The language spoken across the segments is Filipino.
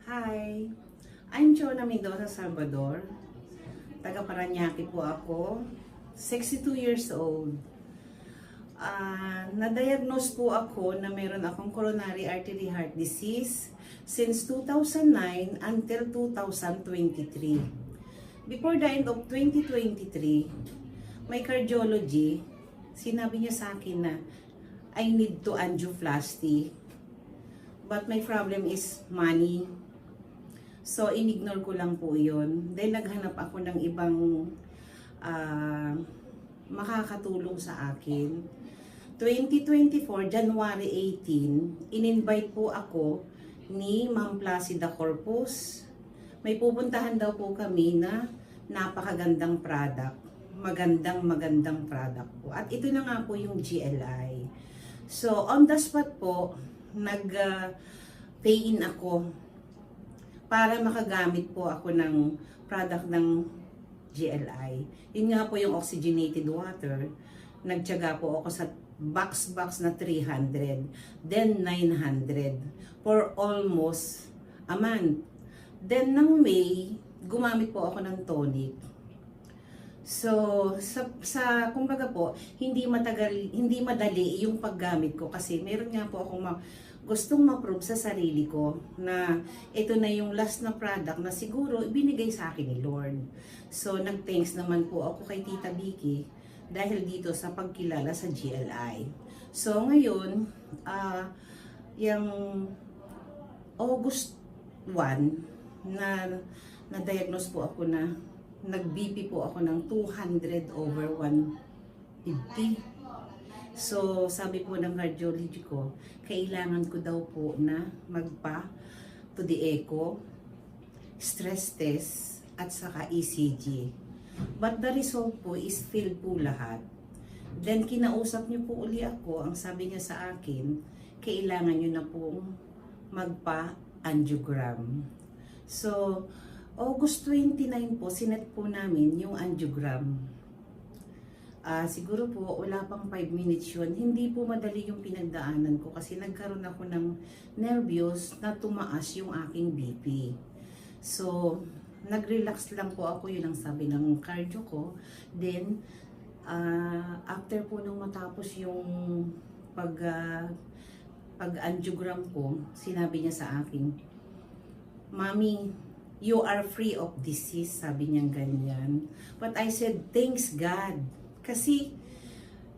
Hi, I'm Chona Mendoza Salvador. Taga Paranaque po ako. 62 years old. Na-diagnose po ako na meron akong coronary artery heart disease since 2009 until 2023. Before the end of 2023, my cardiology, sinabi niya sa akin na I need to angioplasty. But my problem is money. So, inignore ko lang po yun. Then, naghanap ako ng ibang makakatulong sa akin. 2024, January 18, in-invite po ako ni Ma'am Placida Corpus. May pupuntahan daw po kami na napakagandang product. Magandang product po. At ito na nga po yung GLI. So, on the spot po, nag-pay in ako para makagamit po ako ng product ng GLI. Yun nga po yung oxygenated water. Nagtiyaga po ako sa box na 300, then 900 for almost a month. Then ng May, gumamit po ako ng tonic. So, kumbaga po, hindi madali yung paggamit ko kasi meron nga po akong gustong ma-prove sa sarili ko na ito na yung last na product na siguro ibinigay sa akin ni Lord. So, nag-thanks naman po ako kay Tita Vicky dahil dito sa pagkilala sa GLI. So, ngayon, yung August 1, na-diagnose po ako na nag-BP po ako ng 200/150. So, sabi po ng cardiology ko, kailangan ko daw po na magpa to the echo, stress test, at saka ECG. But the result po is filled po lahat. Then, kinausap niyo po uli ako, ang sabi niya sa akin, kailangan niyo na pong magpa-angiogram. So, August 29 po, sinet po namin yung angiogram. Siguro po, wala pang 5 minutes yun. Hindi po madali yung pinagdaanan ko kasi nagkaroon ako ng nervyos na tumaas yung aking BP. So, nag-relax lang po ako, yun ang sabi ng cardio ko. Then, after po nung matapos yung pag-angiogram ko, sinabi niya sa akin, "Mami, you are free of disease," sabi niya ganyan. But I said, thanks God. Kasi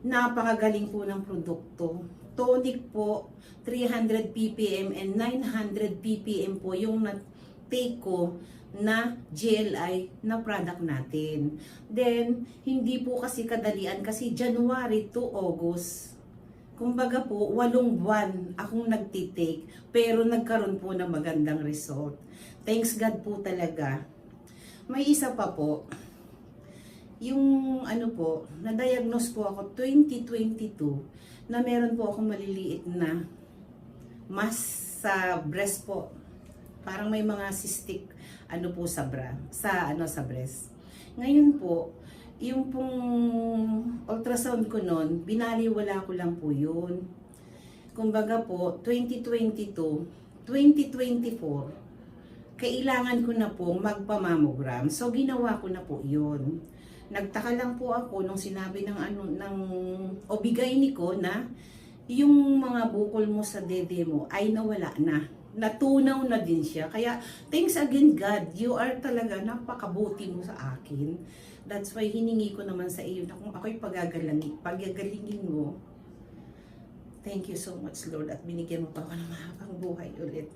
napakagaling po ng produkto. Tonic po, 300 ppm and 900 ppm po yung na-take ko na GLI na product natin. Then, hindi po kasi kadalian kasi January to August. Kumbaga po, 8 buwan akong nagtitake pero nagkaroon po ng magandang result. Thanks God po talaga. May isa pa po. Yung na-diagnose po ako 2022 na meron po akong maliliit na mass sa breast po. Parang may mga cystic po sa breast. Ngayon po, yung pong ultrasound ko noon, binaliwala ko lang po yun. Kumbaga po, 2022, 2024, kailangan ko na po magpa-mammogram. So, ginawa ko na po yun. Nagtaka lang po ako nung sinabi ng OB-GYN ko na yung mga bukol mo sa dede mo ay nawala na. Natunaw na din siya. Kaya, thanks again God, you are talaga napakabuti mo sa akin. That's why hiningi ko naman sa iyo na kung ako'y pagagalingin mo. Thank you so much Lord at binigyan mo pa ako ng mahabang buhay ulit.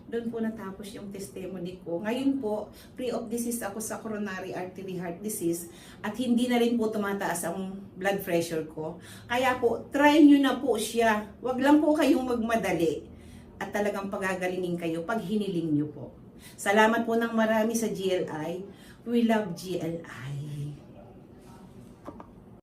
Doon po natapos yung testimony ko. Ngayon po, free of disease ako sa coronary artery heart disease at hindi na rin po tumataas ang blood pressure ko. Kaya po, try nyo na po siya. Huwag lang po kayong magmadali at talagang pagagalingin kayo pag hiniling nyo po. Salamat po ng marami sa GLI. We love GLI.